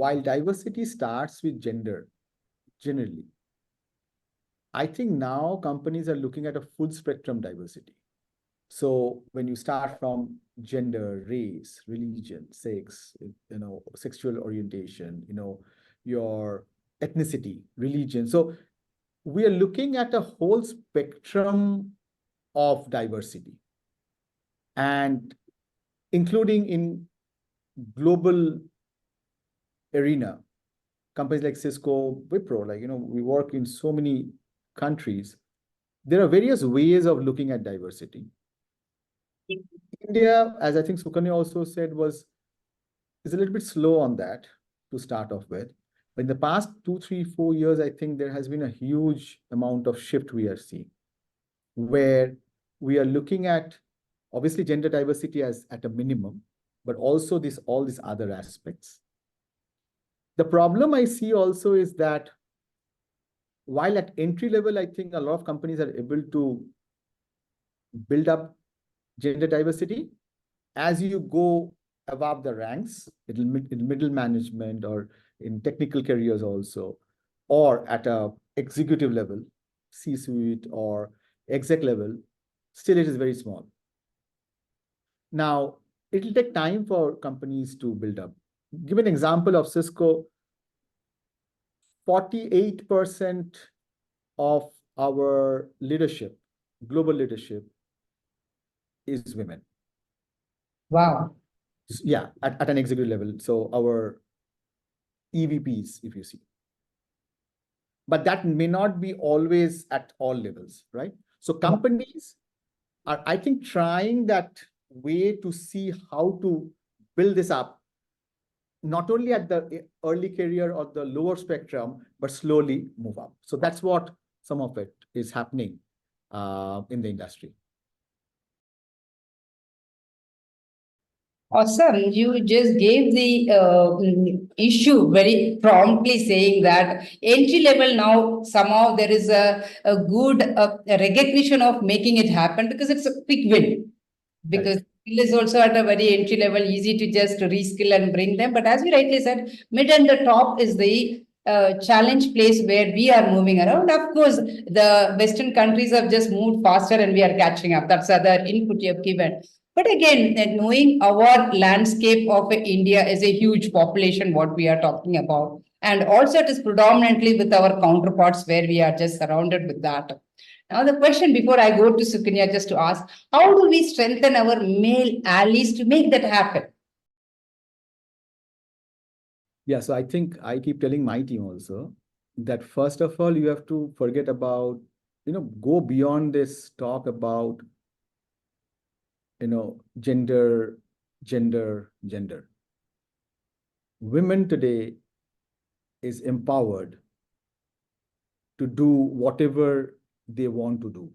while diversity starts with gender, generally, I think now companies are looking at a full spectrum diversity. So when you start from gender, race, religion, sex, sexual orientation, your ethnicity, religion. So we are looking at a whole spectrum of diversity, and including in global arena, companies like Cisco, Wipro, we work in so many countries. There are various ways of looking at diversity. India, as I think Sukanya also said, is a little bit slow on that to start off with. But in the past 2, 3, 4 years, I think there has been a huge amount of shift we are seeing, where we are looking at obviously gender diversity as at a minimum, but also all these other aspects. The problem I see also is that while at entry level, I think a lot of companies are able to build up gender diversity, as you go above the ranks, in middle management or in technical careers also, or at a executive level, C-suite or exec level, still it is very small. Now, it'll take time for companies to build up. Give an example of Cisco. 48% of our leadership, global leadership, is women. Wow. Yeah, at an executive level. So our EVPs, if you see. But that may not be always at all levels, right? So companies are, I think, trying that way to see how to build this up, not only at the early career or the lower spectrum, but slowly move up. So that's what some of it is happening in the industry. Awesome. You just gave the issue very promptly, saying that entry level now somehow there is a good recognition of making it happen because it's a quick win. Because skill is also at a very entry level, easy to just reskill and bring them. But as you rightly said, mid and the top is the challenge place where we are moving around. Of course, the Western countries have just moved faster and we are catching up. That's other input you have given. But again, knowing our landscape of India is a huge population, what we are talking about. And also it is predominantly with our counterparts where we are just surrounded with that. Now, the question before I go to Sukanya, just to ask, how do we strengthen our male allies to make that happen? Yeah, so I think I keep telling my team also that first of all, you have to forget about, go beyond this talk about, gender. Women today is empowered to do whatever they want to do.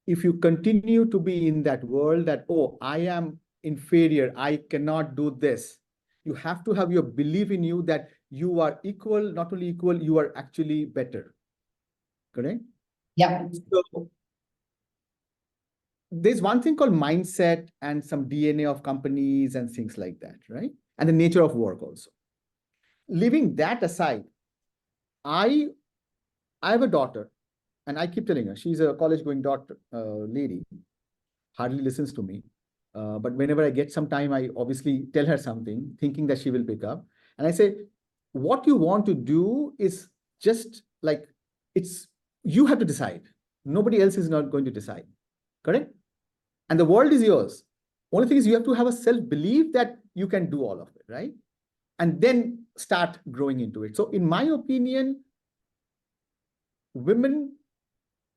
If you continue to be in that world that, oh, I am inferior, I cannot do this, you have to have your belief in you that you are equal, not only equal, you are actually better. Correct? Yeah. So there's one thing called mindset and some DNA of companies and things like that, right? And the nature of work also. Leaving that aside, I have a daughter, and I keep telling her, she's a college-going daughter, lady, hardly listens to me. But whenever I get some time, I obviously tell her something, thinking that she will pick up. And I say, what you want to do is just like, you have to decide. Nobody else is not going to decide. Correct? And the world is yours. Only thing is you have to have a self-belief that you can do all of it, right? And then start growing into it. So in my opinion, women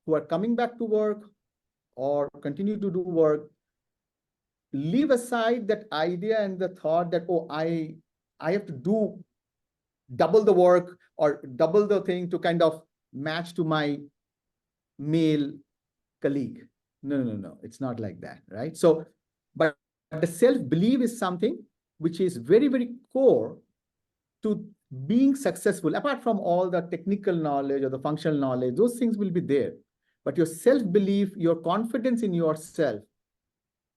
who are coming back to work or continue to do work, leave aside that idea and the thought that, oh, I have to do double the work or double the thing to kind of match to my male colleague. No. It's not like that, right? So, but the self-belief is something which is very, very core to being successful. Apart from all the technical knowledge or the functional knowledge, those things will be there. But your self-belief, your confidence in yourself,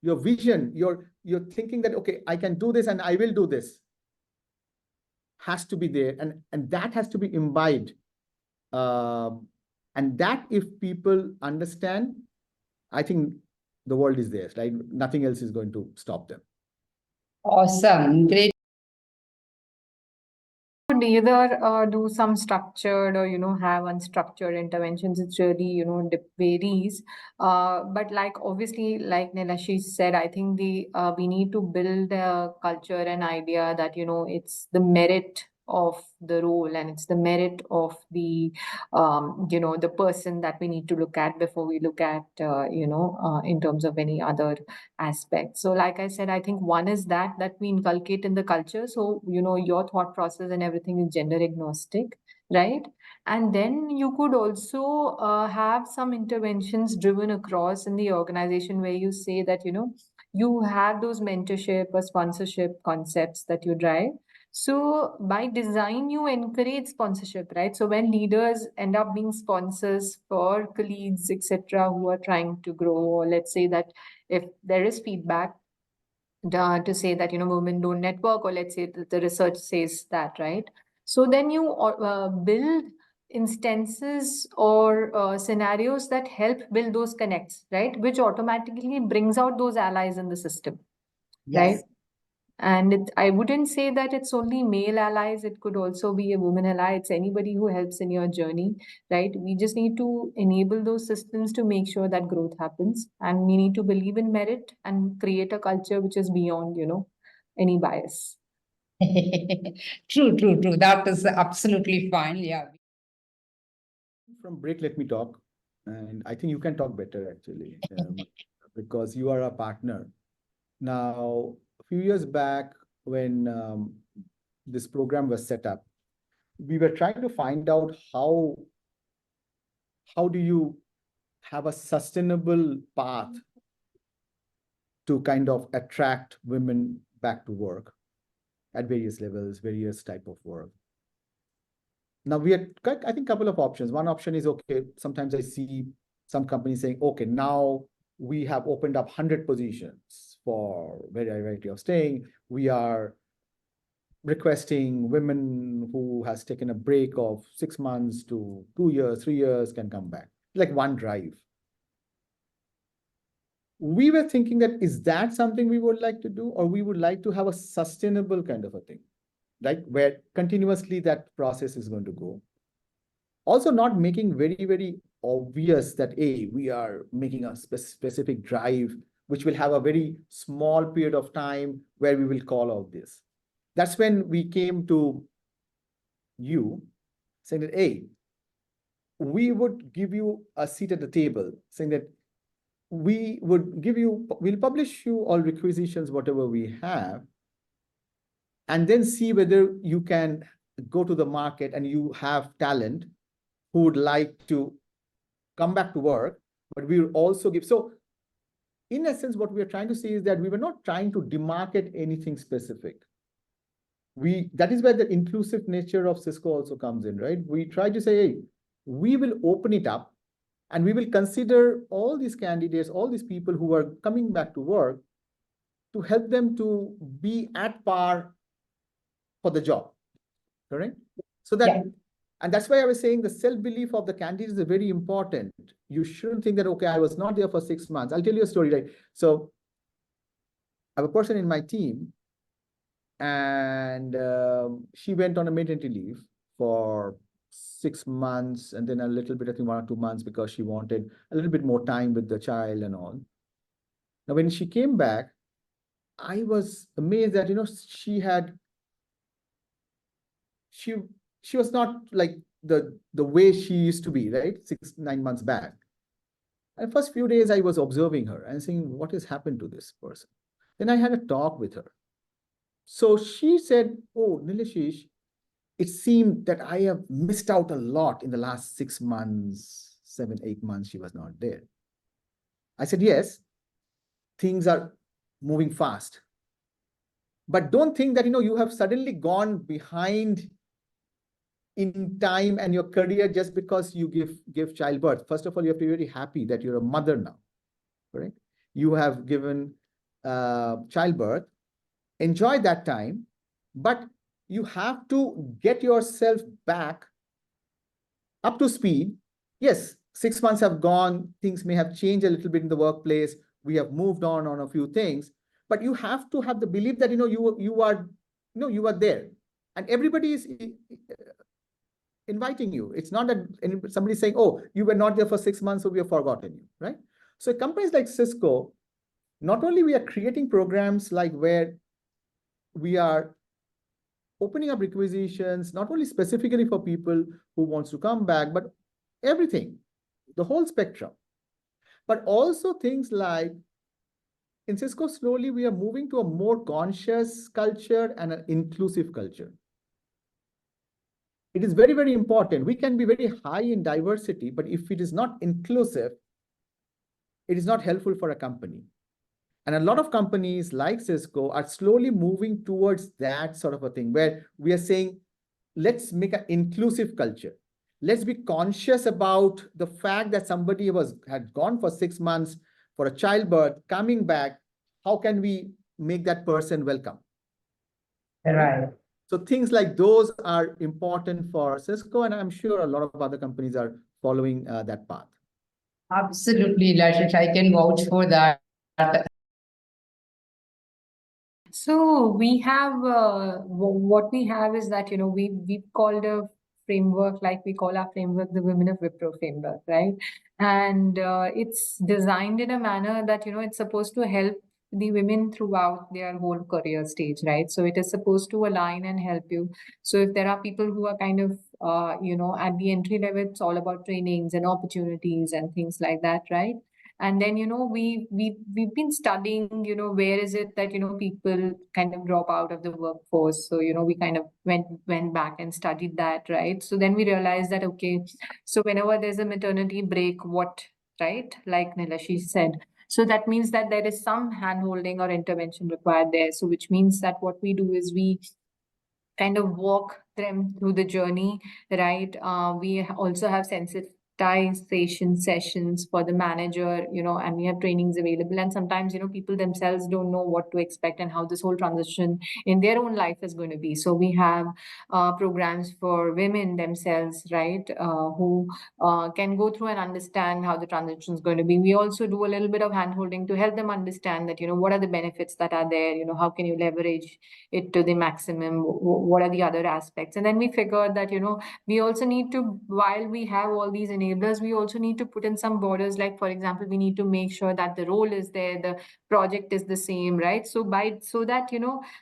your vision, you're thinking that, okay, I can do this and I will do this. has to be there, and that has to be imbibed. And that if people understand, I think the world is theirs, like nothing else is going to stop them. Awesome. Great. Could either do some structured or have unstructured interventions. It's really varies. But like obviously, like Nilashis said, I think the we need to build a culture and idea that it's the merit of the role and it's the merit of the the person that we need to look at before we look at in terms of any other aspect. So like I said, I think one is that we inculcate in the culture. So, your thought process and everything is gender agnostic, right? And then you could also have some interventions driven across in the organization where you say that, you have those mentorship or sponsorship concepts that you drive. So by design, you encourage sponsorship, right? So when leaders end up being sponsors for colleagues, etc., who are trying to grow, or let's say that if there is feedback to say that women don't network, or let's say that the research says that, right? So then you build instances or scenarios that help build those connects, right, which automatically brings out those allies in the system, right? Yes. And I wouldn't say that it's only male allies, it could also be a woman ally. It's anybody who helps in your journey, right? We just need to enable those systems to make sure that growth happens. And we need to believe in merit and create a culture which is beyond, any bias. True, true, true. That is absolutely fine. Yeah. From break, let me talk. And I think you can talk better actually, because you are a partner. Now, a few years back, when this program was set up, we were trying to find out how do you have a sustainable path to kind of attract women back to work at various levels, various type of work. Now we had, I think, a couple of options. One option is, okay, sometimes I see some companies saying, okay, now we have opened up 100 positions for variety of staying. We are requesting women who has taken a break of 6 months to 2 years, 3 years can come back, like one drive. We were thinking that, is that something we would like to do, or we would like to have a sustainable kind of a thing, like where continuously that process is going to go. Also not making very, very obvious that, hey, we are making a specific drive, which will have a very small period of time where we will call out this. That's when we came to you saying that, hey, we would give you a seat at the table, saying that we would give you, we'll publish you all requisitions, whatever we have, and then see whether you can go to the market and you have talent who would like to come back to work, but we will also give. So in essence, what we are trying to say is that we were not trying to demarcate anything specific. That is where the inclusive nature of Cisco also comes in, right? We try to say, hey, we will open it up and we will consider all these candidates, all these people who are coming back to work, to help them to be at par for the job, correct? So that, yeah. And that's why I was saying the self-belief of the candidates is very important. You shouldn't think that, okay, I was not there for 6 months. I'll tell you a story, right? So I have a person in my team, and she went on a maternity leave for 6 months, and then a little bit, I think 1 or 2 months, because she wanted a little bit more time with the child and all. Now, when she came back, I was amazed that, she was not like the way she used to be, right? 6, 9 months back. And first few days I was observing her and saying, what has happened to this person? Then I had a talk with her. So she said, oh, Nilashis, it seemed that I have missed out a lot in the last 6 months, 7, 8 months she was not there. I said, yes, things are moving fast. But don't think that, you have suddenly gone behind in time and your career just because you give childbirth. First of all, you have to be very happy that you're a mother now, right? You have given childbirth, enjoy that time, but you have to get yourself back up to speed. Yes, 6 months have gone, things may have changed a little bit in the workplace. We have moved on a few things, but you have to have the belief that you are there, and everybody is inviting you. It's not that somebody's saying, "Oh, you were not there for 6 months, so we have forgotten you," right? So companies like Cisco, not only we are creating programs like where we are opening up requisitions, not only specifically for people who wants to come back, but everything, the whole spectrum. But also things like in Cisco, slowly we are moving to a more conscious culture and an inclusive culture. It is very, very important. We can be very high in diversity, but if it is not inclusive, it is not helpful for a company. And a lot of companies like Cisco are slowly moving towards that sort of a thing where we are saying, let's make an inclusive culture. Let's be conscious about the fact that somebody had gone for 6 months for a childbirth, coming back. How can we make that person welcome? Right. So things like those are important for Cisco, and I'm sure a lot of other companies are following that path. Absolutely, Lashish. I can vouch for that. So we have what we have is that we've called a framework, like we call our framework the Women of Wipro framework, right? And it's designed in a manner that it's supposed to help the women throughout their whole career stage, right? So it is supposed to align and help you. So if there are people who are kind of at the entry level, it's all about trainings and opportunities and things like that, right? And then we've been studying where is it that people kind of drop out of the workforce. So we kind of went back and studied that, right? So then we realized that, okay, so whenever there's a maternity break, what, right, like Nilashi said, so that means that there is some hand holding or intervention required there. So which means that what we do is we kind of walk them through the journey, right? We also have sensitization sessions for the manager, and we have trainings available. And sometimes, people themselves don't know what to expect and how this whole transition in their own life is going to be. So we have programs for women themselves, right? Who can go through and understand how the transition is going to be. We also do a little bit of handholding to help them understand that, what are the benefits that are there, how can you leverage it to the maximum, what are the other aspects. And then we figured that we also need to, while we have all these enablers, we also need to put in some borders. Like, for example, we need to make sure that the role is there, the project is the same, right? So that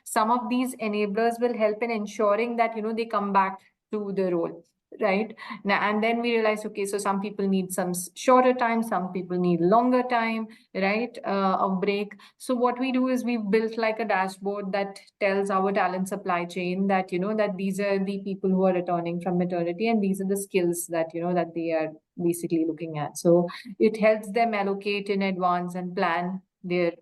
some of these enablers will help in ensuring that they come back to the role, right? Now, and then we realize, okay, so some people need some shorter time, some people need longer time, right, of break. So what we do is we've built like a dashboard that tells our talent supply chain that that these are the people who are returning from maternity, and these are the skills that that they are basically looking at. So it helps them allocate in advance and plan their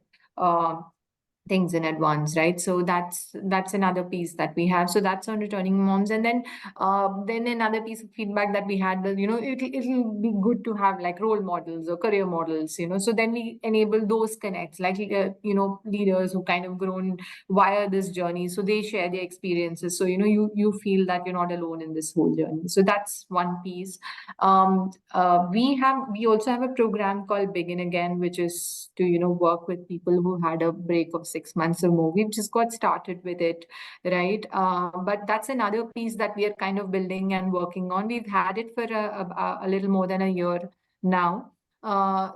things in advance, right? So that's another piece that we have. So that's on returning moms. And then another piece of feedback that we had was, it'll be good to have like role models or career models, so then we enable those connects, like leaders who kind of grown via this journey, so they share their experiences, so you feel that you're not alone in this whole journey. So that's one piece. We also have a program called Begin Again, which is to work with people who had a break of 6 months or more. We've just got started with it, right? But that's another piece that we are kind of building and working on. We've had it for a little more than a year now.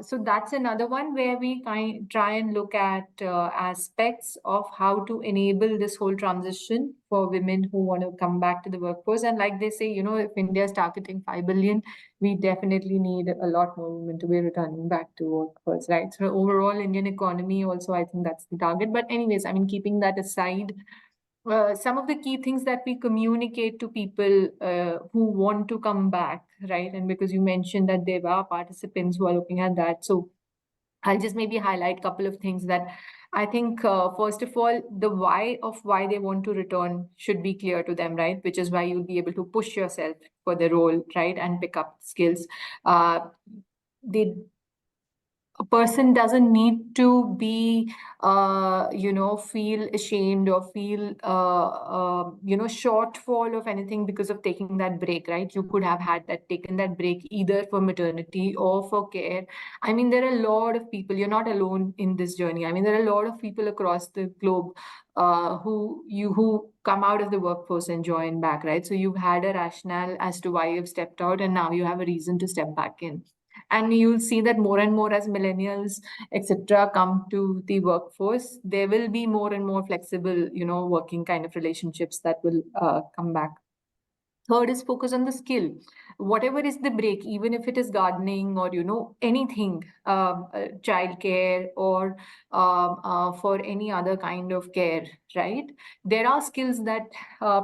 So that's another one where we try and look at aspects of how to enable this whole transition for women who want to come back to the workforce. And like they say, if India is targeting 5 billion, we definitely need a lot more women to be returning back to workforce, right? So overall Indian economy also, I think that's the target. But anyways, I mean, keeping that aside, some of the key things that we communicate to people who want to come back, right? And because you mentioned that there are participants who are looking at that, so I'll just maybe highlight a couple of things that I think, first of all, the why they want to return should be clear to them, right? Which is why you'll be able to push yourself for the role, right? And pick up skills. They a person doesn't need to be, feel ashamed or feel, shortfall of anything because of taking that break, right? You could have taken that break either for maternity or for care. I mean, there are a lot of people, you're not alone in this journey. I mean, there are a lot of people across the globe who come out of the workforce and join back, right? So you've had a rationale as to why you've stepped out, and now you have a reason to step back in. And you'll see that more and more as millennials, etc., come to the workforce, there will be more and more flexible, working kind of relationships that will come back. Third is focus on the skill. Whatever is the break, even if it is gardening or anything, childcare or for any other kind of care, right? There are skills that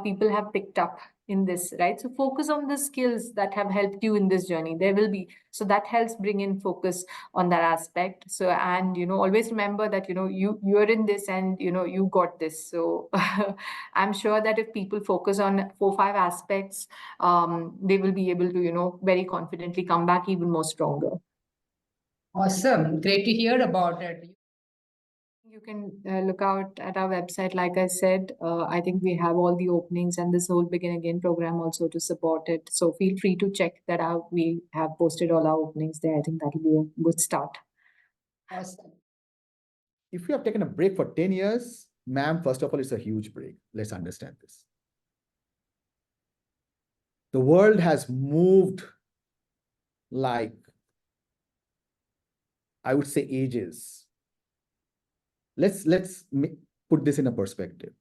people have picked up in this, right? So focus on the skills that have helped you in this journey. There will be, so that helps bring in focus on that aspect. So, and always remember that you're in this, and you got this. So I'm sure that if people focus on 4-5 aspects, they will be able to very confidently come back even more stronger. Awesome. Great to hear about it. You can look out at our website. Like I said, I think we have all the openings and this whole Begin Again program also to support it. So feel free to check that out. We have posted all our openings there. I think that'll be a good start. Awesome. If you have taken a break for 10 years, ma'am, first of all, it's a huge break. Let's understand this. The world has moved like, I would say, ages. Let's put this in a perspective.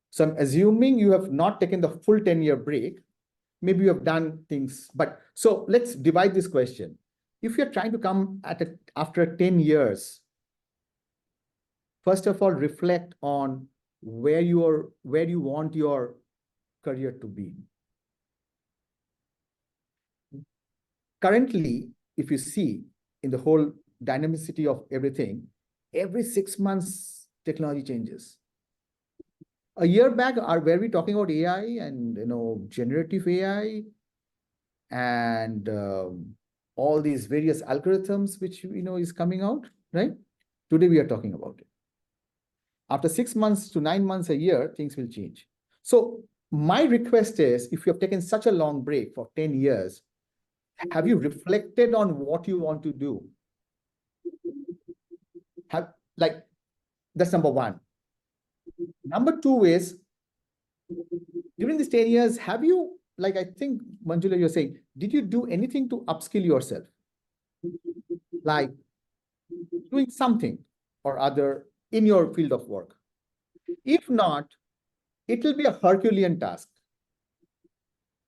So I'm assuming you have not taken the full 10-year break. Maybe you have done things, but so let's divide this question. If you're trying to come after 10 years, first of all, reflect on where you want your career to be. Currently, if you see in the whole dynamicity of everything, every 6 months, technology changes. A year back, were we talking about AI and generative AI and all these various algorithms which is coming out, right? Today we are talking about it. After 6 months to 9 months, a year, things will change. So my request is, if you have taken such a long break for 10 years, have you reflected on what you want to do? That's number one. Number two is, during these 10 years, have you, I think, Manjula, you're saying, did you do anything to upskill yourself? Like doing something or other in your field of work? If not, it will be a Herculean task.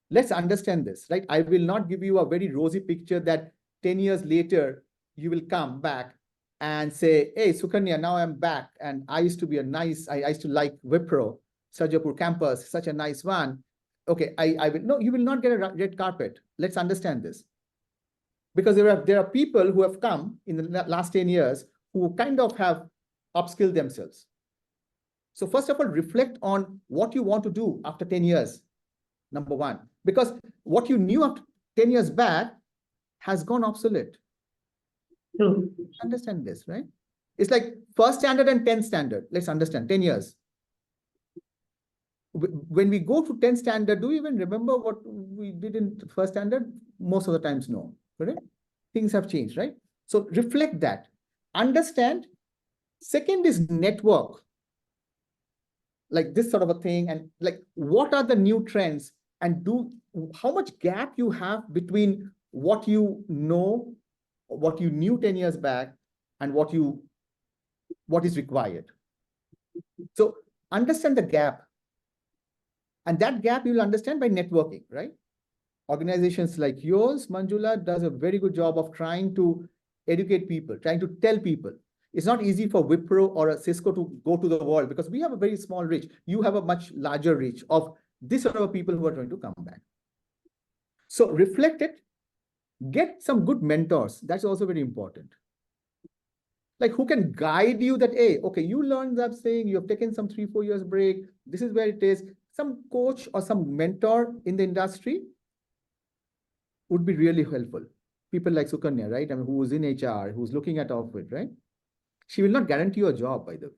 Let's understand this, right? I will not give you a very rosy picture that 10 years later, you will come back and say, hey, Sukanya, now I'm back. And I used to be I used to like Wipro, Sarjapur campus, such a nice one. Okay, no, you will not get a red carpet. Let's understand this. Because there are people who have come in the last 10 years who kind of have upskilled themselves. So first of all, reflect on what you want to do after 10 years, number one. Because what you knew after 10 years back has gone obsolete. True. Understand this, right? It's like first standard and 10th standard. Let's understand, 10 years. When we go to 10th standard, do you even remember what we did in first standard? Most of the times, no. Correct? Things have changed, right? So reflect that. Understand. Second is network. Like this sort of a thing. And like, what are the new trends? And how much gap you have between what you know, what you knew 10 years back, and what is required. So understand the gap. And that gap you'll understand by networking, right? Organizations like yours, Manjula, does a very good job of trying to educate people, trying to tell people. It's not easy for Wipro or a Cisco to go to the world because we have a very small reach. You have a much larger reach of this sort of people who are trying to come back. So reflect it. Get some good mentors. That's also very important. Like who can guide you that, hey, okay, you learned that thing, you have taken some 3-4 years break. This is where it is. Some coach or some mentor in the industry would be really helpful. people like Sukanya, right? I mean, who's in HR, who's looking at all of it, right? She will not guarantee you a job, by the way.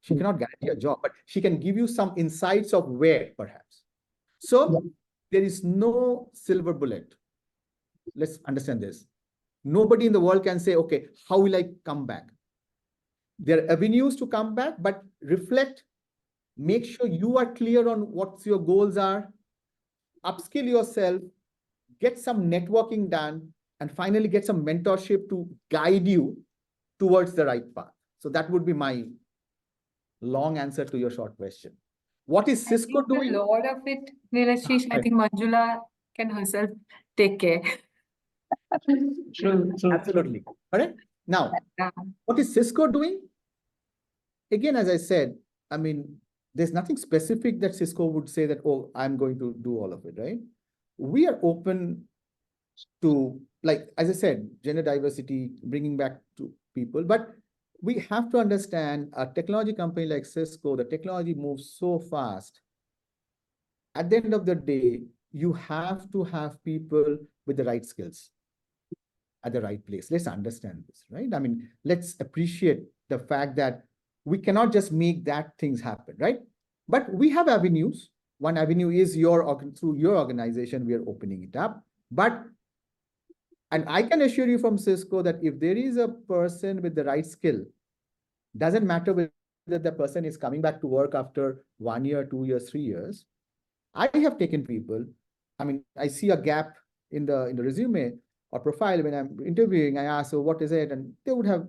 She cannot guarantee a job, but she can give you some insights of where, perhaps. So there is no silver bullet. Let's understand this. Nobody in the world can say, okay, how will I come back? There are avenues to come back, but reflect, make sure you are clear on what your goals are, upskill yourself, get some networking done, and finally get some mentorship to guide you towards the right path. So that would be my long answer to your short question. What is Cisco I think doing? a lot of it, Nilashis, I think Manjula can herself take care. True, true. Absolutely. Correct. Now, Yeah. what is Cisco doing? Again, as I said, I mean, there's nothing specific that Cisco would say that, oh, I'm going to do all of it, right? We are open to, like, as I said, gender diversity, bringing back to people, but we have to understand a technology company like Cisco, the technology moves so fast. At the end of the day, you have to have people with the right skills at the right place. Let's understand this, right? I mean, let's appreciate the fact that we cannot just make that things happen, right? But we have avenues. One avenue is through your organization, we are opening it up. And I can assure you from Cisco that if there is a person with the right skill, doesn't matter whether the person is coming back to work after 1 year, 2 years, 3 years. I have taken people. I mean, I see a gap in the resume or profile when I'm interviewing. I ask, so what is it? And they would have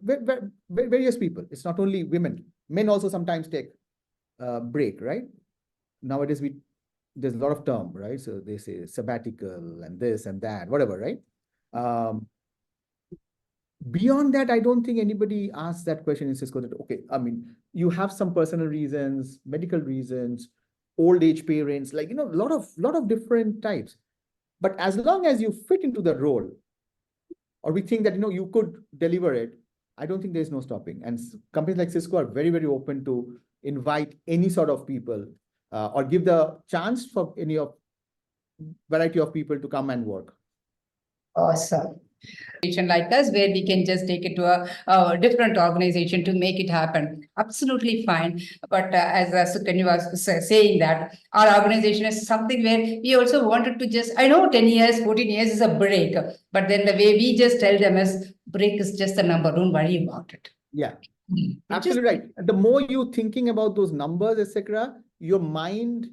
various people. It's not only women. Men also sometimes take a break, right? Nowadays, there's a lot of term, right? So they say sabbatical and this and that, whatever, right? Beyond that, I don't think anybody asks that question in Cisco that, okay, I mean, you have some personal reasons, medical reasons, old age parents, like, a lot of different types. But as long as you fit into the role, or we think that, you could deliver it, I don't think there's no stopping. And companies like Cisco are very, very open to invite any sort of people or give the chance for any of variety of people to come and work. Awesome. Like us, where we can just take it to a different organization to make it happen. Absolutely fine. But as Sukanya was saying that our organization is something where we also wanted to just, I know 10 years, 14 years is a break, but then the way we just tell them is break is just a number. Don't worry about it. Yeah, absolutely right. The more you thinking about those numbers, etc., your mind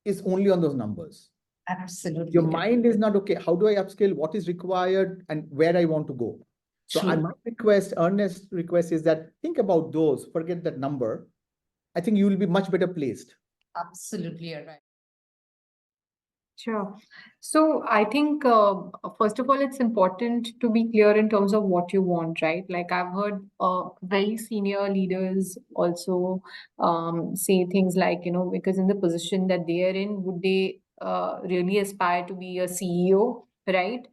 is only on those numbers. Absolutely. Your mind is not, okay, how do I upskill? What is required and where I want to go? So my earnest request is that think about those, forget that number. I think you will be much better placed. Absolutely, you're right. Sure. So I think, first of all, it's important to be clear in terms of what you want, right? Like I've heard very senior leaders also say things like, because in the position that they are in, would they really aspire to be a CEO, right?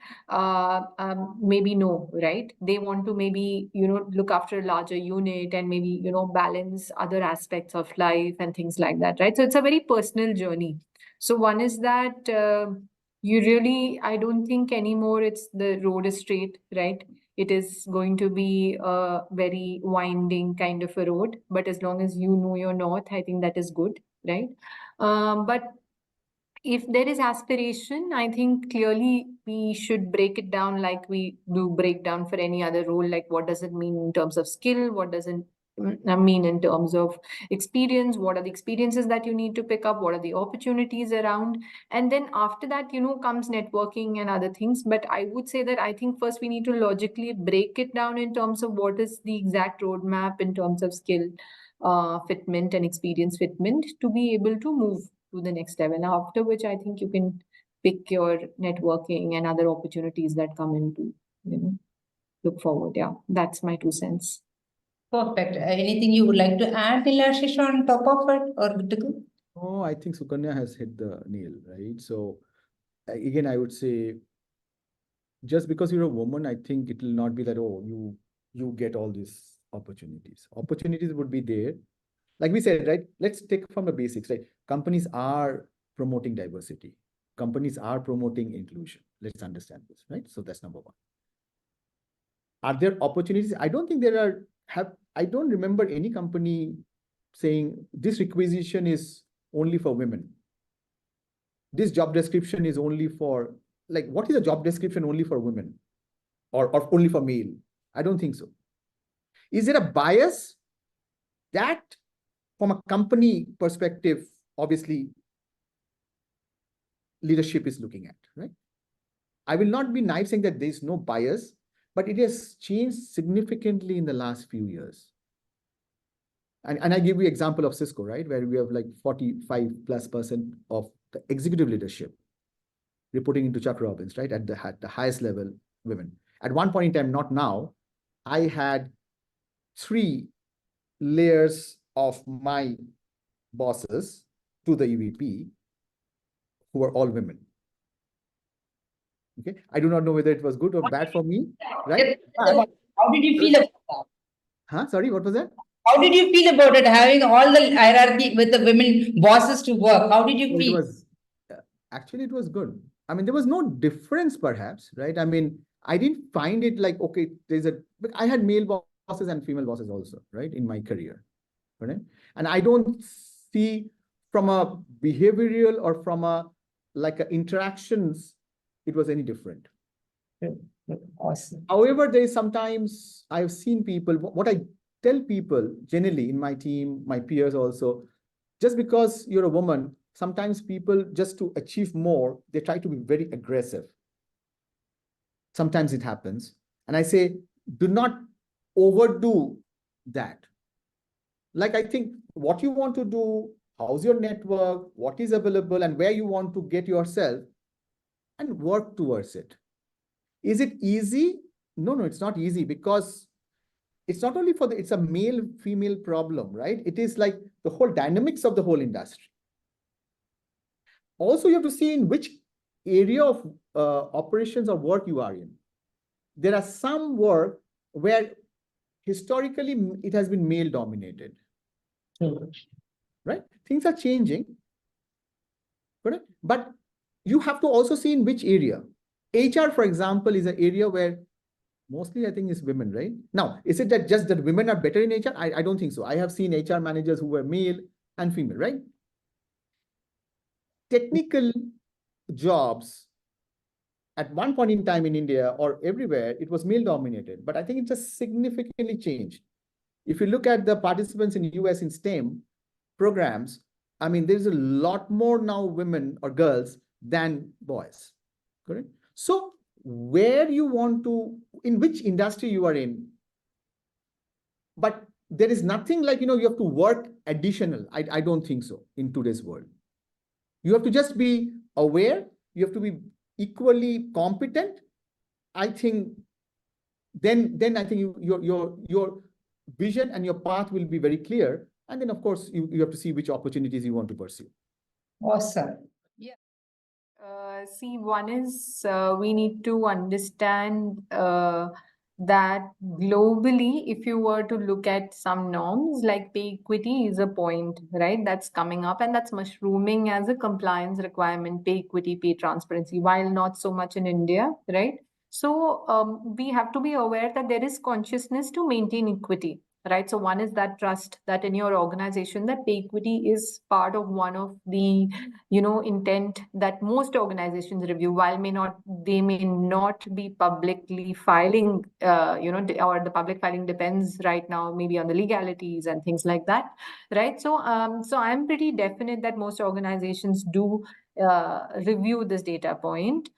Maybe no, right? They want to maybe, look after a larger unit and maybe, balance other aspects of life and things like that, right? So it's a very personal journey. So one is that I don't think anymore it's the road is straight, right? It is going to be a very winding kind of a road, but as long as you know your north, I think that is good, right? But if there is aspiration, I think clearly we should break it down like we do break down for any other role. Like what does it mean in terms of skill? What does it mean in terms of experience? What are the experiences that you need to pick up? What are the opportunities around? And then after that, comes networking and other things. But I would say that I think first we need to logically break it down in terms of what is the exact roadmap in terms of skill fitment and experience fitment to be able to move to the next level, after which I think you can pick your networking and other opportunities that come into, look forward. Yeah, that's my 2 cents. Perfect. Anything you would like to add, Nilashis, on top of it, or good to go? Oh, I think Sukanya has hit the nail, right? So again, I would say, just because you're a woman, I think it will not be that, oh, you get all these opportunities. Opportunities would be there. Like we said, right? Let's take from the basics, right? Companies are promoting diversity. Companies are promoting inclusion. Let's understand this, right? So that's number one. Are there opportunities? I don't think there are, I don't remember any company saying this requisition is only for women. This job description is only for, like, what is a job description only for women or only for male? I don't think so. Is there a bias? That from a company perspective, obviously, leadership is looking at, right? I will not be naive saying that there is no bias, but it has changed significantly in the last few years. And I give you example of Cisco, right? Where we have like 45+% of the executive leadership reporting into Chuck Robbins, right? At the highest level, women. At one point in time, not now, I had 3 layers of my bosses to the EVP who were all women. Okay, I do not know whether it was good or bad for me, right? How did you feel about that? Huh? Sorry, what was that? How did you feel about it, having all the hierarchy with the women bosses to work? How did you It feel? was actually, it was good. I mean, there was no difference, perhaps, right? I mean, I didn't find it like, okay, but I had male bosses and female bosses also, right, in my career, right? And I don't see from a behavioral or from a like a interactions, it was any different. Awesome. However, there is sometimes I've seen people, what I tell people generally in my team, my peers also, just because you're a woman, sometimes people just to achieve more, they try to be very aggressive. Sometimes it happens. And I say, do not overdo that. Like, I think what you want to do, how's your network, what is available, and where you want to get yourself, and work towards it. Is it easy? No, it's not easy, because it's not only for it's a male-female problem, right? It is like the whole dynamics of the whole industry. Also, you have to see in which area of operations or work you are in. There are some work where historically it has been male dominated, right? Things are changing, correct? But you have to also see in which area. HR, for example, is an area where mostly I think is women, right? Now, is it that just that women are better in HR? I don't think so. I have seen HR managers who were male and female, right? Technical jobs at one point in time in India or everywhere, it was male dominated, but I think it just significantly changed. If you look at the participants in the US in STEM programs, I mean, there's a lot more now women or girls than boys, correct? So where you want to, in which industry you are in, but there is nothing like, you have to work additional. I don't think so in today's world. You have to just be aware. You have to be equally competent. I think then I think your vision and your path will be very clear. And then, of course, you have to see which opportunities you want to pursue. Awesome. See, one is we need to understand that globally, if you were to look at some norms, like pay equity is a point, right? That's coming up and that's mushrooming as a compliance requirement, pay equity, pay transparency, while not so much in India, right? So we have to be aware that there is consciousness to maintain equity, right? So one is that trust that in your organization, that pay equity is part of one of the intent that most organizations review, while they may not be publicly filing, or the public filing depends right now maybe on the legalities and things like that, right? So I'm pretty definite that most organizations do review this data point.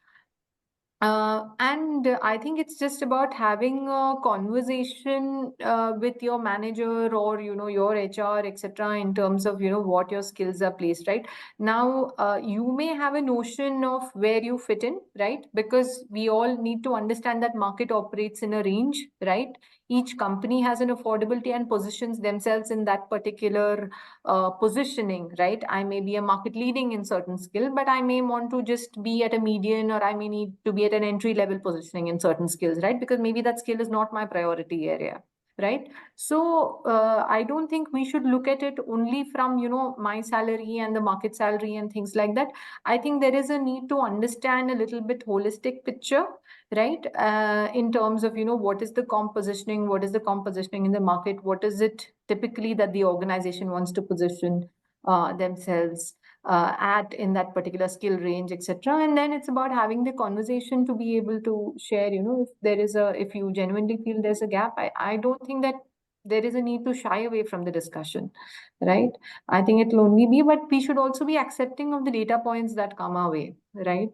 And I think it's just about having a conversation with your manager or, your HR, etc., in terms of, what your skills are placed, right? Now, you may have a notion of where you fit in, right? Because we all need to understand that market operates in a range, right? Each company has an affordability and positions themselves in that particular positioning, right? I may be a market leading in certain skill, but I may want to just be at a median, or I may need to be at an entry level positioning in certain skills, right? Because maybe that skill is not my priority area, right? So I don't think we should look at it only from, my salary and the market salary and things like that. I think there is a need to understand a little bit holistic picture, right? In terms of, what is the compositioning, in the market, what is it typically that the organization wants to position themselves at in that particular skill range, etc. And then it's about having the conversation to be able to share, if you genuinely feel there's a gap. I don't think that there is a need to shy away from the discussion, right? I think it'll only be, but we should also be accepting of the data points that come our way, right?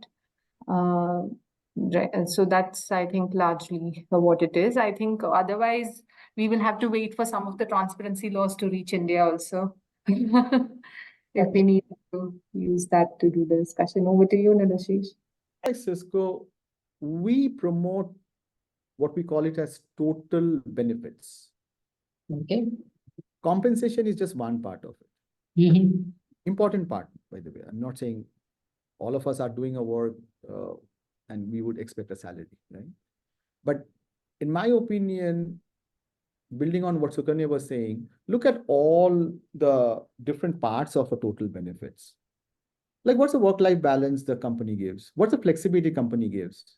Right. And so that's, I think, largely what it is. I think otherwise we will have to wait for some of the transparency laws to reach India also. If we need to use that to do the discussion. Over to you, Nilashis. Like Cisco, we promote what we call it as total benefits. Okay. Compensation is just one part of it. Mhm. Important part, by the way. I'm not saying all of us are doing a work and we would expect a salary, right? But in my opinion, building on what Sukanya was saying, look at all the different parts of a total benefits. Like, what's the work-life balance the company gives? What's the flexibility company gives?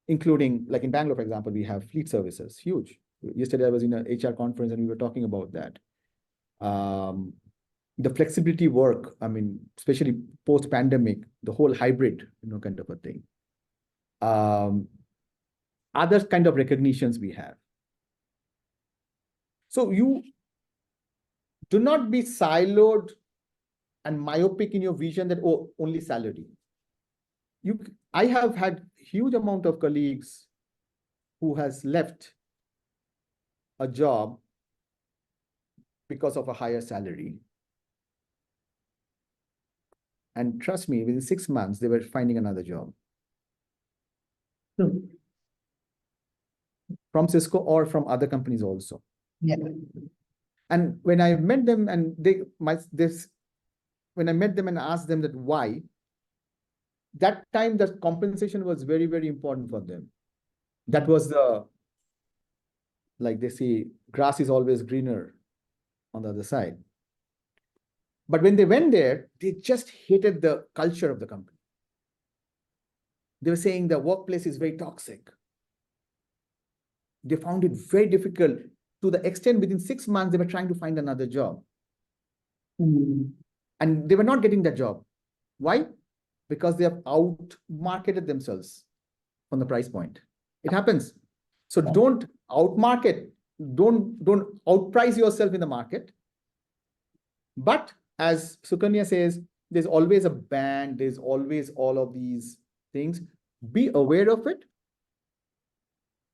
Including, like in Bangalore, for example, we have fleet services, huge. Yesterday, I was in an HR conference and we were talking about that. The flexibility work, I mean, especially post-pandemic, the whole hybrid, kind of a thing. Other kind of recognitions we have. So you do not be siloed and myopic in your vision that, oh, only salary. I have had huge amount of colleagues who has left a job because of a higher salary. And trust me, within 6 months, they were finding another job. From Cisco or from other companies also. Yeah. And when I met them and when I met them and asked them that why, that time the compensation was very, very important for them. That was like they say, grass is always greener on the other side. But when they went there, they just hated the culture of the company. They were saying the workplace is very toxic. They found it very difficult to the extent within 6 months, they were trying to find another job. Mhm. And they were not getting that job. Why? Because they have out-marketed themselves on the price point. It happens. So don't out-market, don't outprice yourself in the market. But as Sukanya says, there's always a band, there's always all of these things. Be aware of it.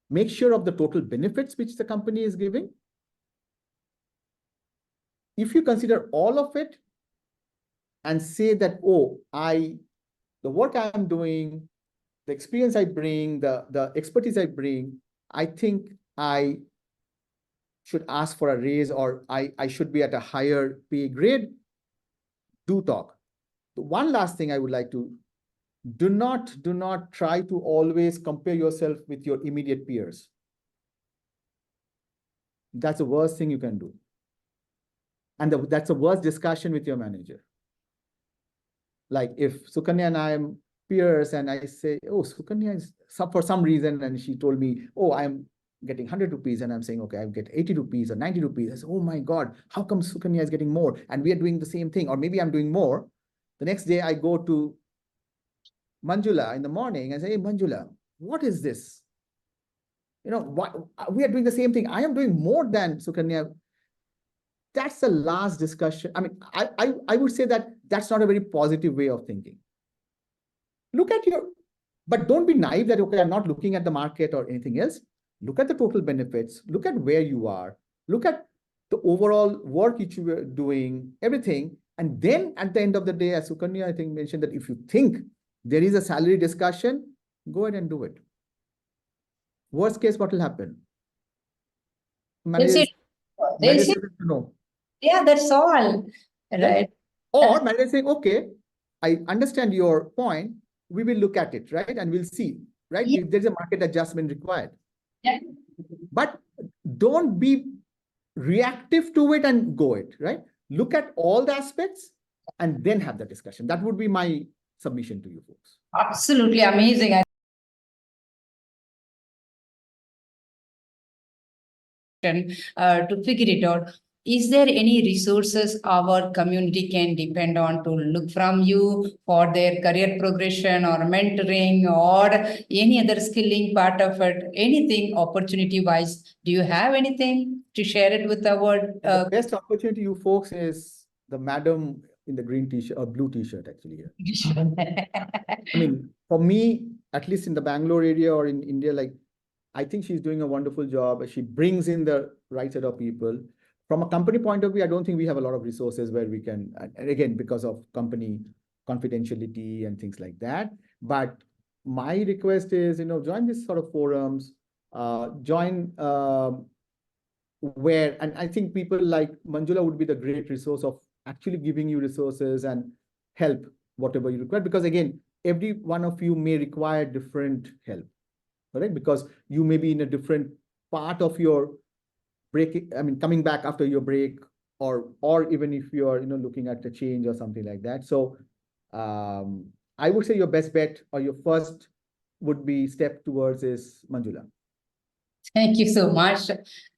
Make sure of the total benefits which the company is giving. If you consider all of it and say that, oh, the work I'm doing, the experience I bring, the expertise I bring, I think I should ask for a raise or I should be at a higher pay grade, do talk. One last thing I would like to, do not try to always compare yourself with your immediate peers. That's the worst thing you can do. And that's the worst discussion with your manager. Like if Sukanya and I am peers and I say, oh, Sukanya is for some reason, and she told me, oh, I'm getting 100 rupees, and I'm saying, okay, I get 80 rupees or 90 rupees. I say, oh my God, how come Sukanya is getting more? And we are doing the same thing, or maybe I'm doing more. The next day I go to Manjula in the morning and say, hey, Manjula, what is this? What, we are doing the same thing. I am doing more than Sukanya. That's the last discussion. I mean, I would say that that's not a very positive way of thinking. Look at but don't be naive that, okay, I'm not looking at the market or anything else. Look at the total benefits. Look at where you are. Look at the overall work which you were doing, everything. And then at the end of the day, as Sukanya, I think, mentioned that if you think there is a salary discussion, go ahead and do it. Worst case, what will happen? Manager says, no. Yeah, that's all. Right. Or manager saying, okay, I understand your point. We will look at it, right? And we'll see, right? Yeah. If there's a market adjustment required. Yeah. but don't be reactive to it and go it, right? Look at all the aspects and then have the discussion. That would be my submission to you folks. Absolutely amazing. To figure it out. Is there any resources our community can depend on to look from you for their career progression or mentoring or any other skilling part of it? Anything opportunity wise? Do you have anything to share it with our? The best opportunity, you folks, is the madam in the green t-shirt or blue t-shirt actually here. I mean, for me, at least in the Bangalore area or in India, like, I think she's doing a wonderful job. She brings in the right set of people. From a company point of view, I don't think we have a lot of resources where we can, and again, because of company confidentiality and things like that. But my request is, join this sort of forums, join where, and I think people like Manjula would be the great resource of actually giving you resources and help whatever you require. Because again, every one of you may require different help, correct? Because you may be in a different part of your break, I mean, coming back after your break, or even if you're, looking at a change or something like that. So I would say your best bet or your first would be step towards is Manjula. Thank you so much.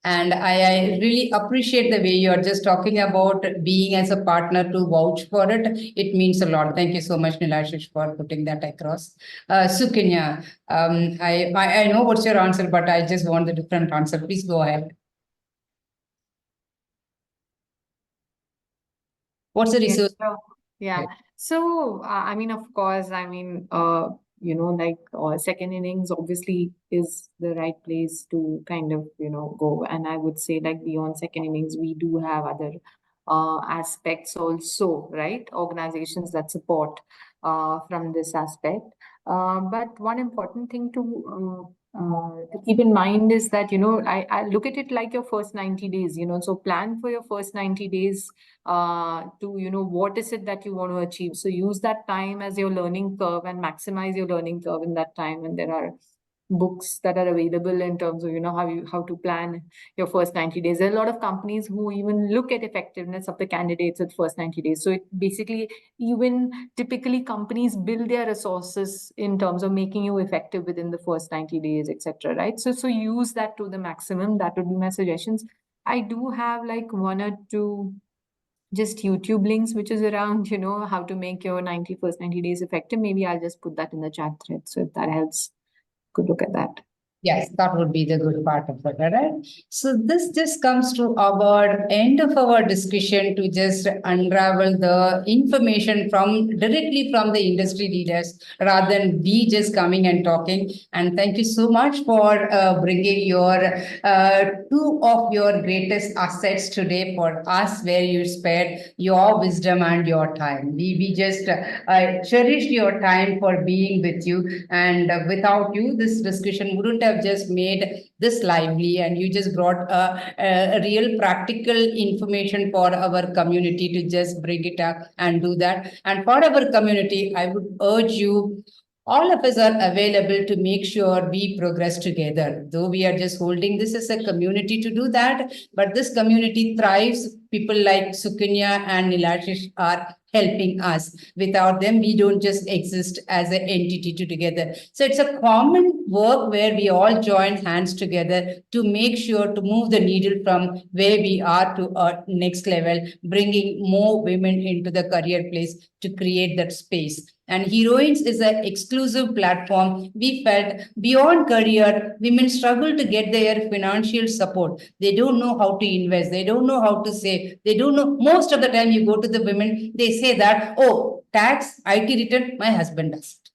And I really appreciate the way you're just talking about being as a partner to vouch for it. It means a lot. Thank you so much, Nilashis, for putting that across. Sukanya, I know what's your answer, but I just want the different answer. Please go ahead. What's the resource? Yeah. So, I mean, of course, I mean, second innings obviously is the right place to kind of, go. And I would say, like, beyond second innings, we do have other aspects also, right? Organizations that support from this aspect. But one important thing to keep in mind is that, I look at it like your first 90 days, so plan for your first 90 days to, what is it that you want to achieve. So use that time as your learning curve and maximize your learning curve in that time. And there are books that are available in terms of, how to plan your first 90 days. There are a lot of companies who even look at effectiveness of the candidates at first 90 days. So it basically, even typically companies build their resources in terms of making you effective within the first 90 days, etc. Right? So use that to the maximum. That would be my suggestions. I do have like one or two just YouTube links, which is around, how to make your 90 days effective. Maybe I'll just put that in the chat thread. So if that helps, could look at that. Yes, that would be the good part of it, right? So this just comes to our end of our discussion to just unravel the information directly from the industry leaders rather than we just coming and talking. And thank you so much for bringing your two of your greatest assets today for us, where you spared your wisdom and your time. We just cherish your time for being with you, and without you, this discussion wouldn't have just made this lively, and you just brought a real practical information for our community to just bring it up and do that. And for our community, I would urge you, all of us are available to make sure we progress together. Though we are just holding this as a community to do that, but this community thrives. People like Sukanya and Nilashis are helping us. Without them, we don't just exist as an entity together. So it's a common work where we all join hands together to make sure to move the needle from where we are to our next level, bringing more women into the career place to create that space. And HERoines is an exclusive platform. We felt beyond career, women struggle to get their financial support. They don't know how to invest. They don't know how to save. They don't know. Most of the time you go to the women, they say that, oh, tax, IT return, my husband does it.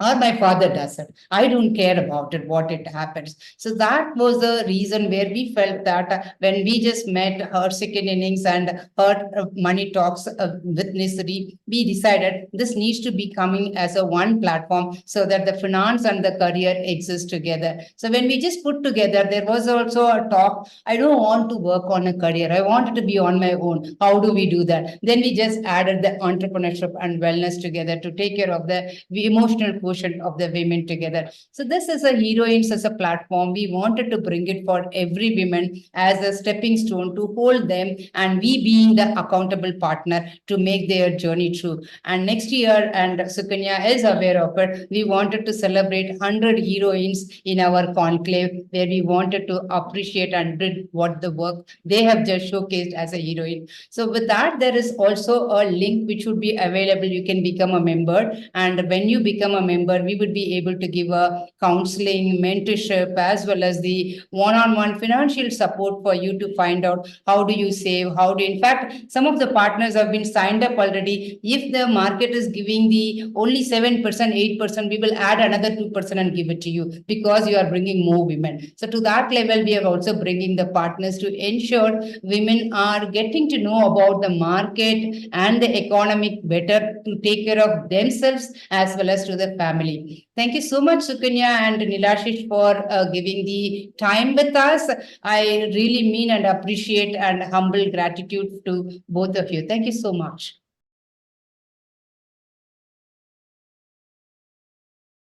Or my father does it. I don't care about it, what it happens. So that was the reason where we felt that when we just met her second innings and her money talks with Nisri, we decided this needs to be coming as a one platform so that the finance and the career exist together. So when we just put together, there was also a talk, I don't want to work on a career. I wanted to be on my own. How do we do that? Then we just added the entrepreneurship and wellness together to take care of the emotional devotion of the women together. So this is a heroines as a platform. We wanted to bring it for every woman as a stepping stone to hold them, and we being the accountable partner to make their journey true. And next year, and Sukanya is aware of it, we wanted to celebrate 100 heroines in our conclave, where we wanted to appreciate and did what the work they have just showcased as a heroine. So with that, there is also a link which would be available. You can become a member, and when you become a member, we would be able to give a counseling, mentorship, as well as the one-on-one financial support for you to find out how do you save, how do, in fact, some of the partners have been signed up already. If the market is giving the only 7%, 8%, we will add another 2% and give it to you, because you are bringing more women. So to that level, we are also bringing the partners to ensure women are getting to know about the market and the economic better to take care of themselves as well as to the family. Thank you so much, Sukanya and Nilashis, for giving the time with us. I really mean and appreciate and humble gratitude to both of you. Thank you so much.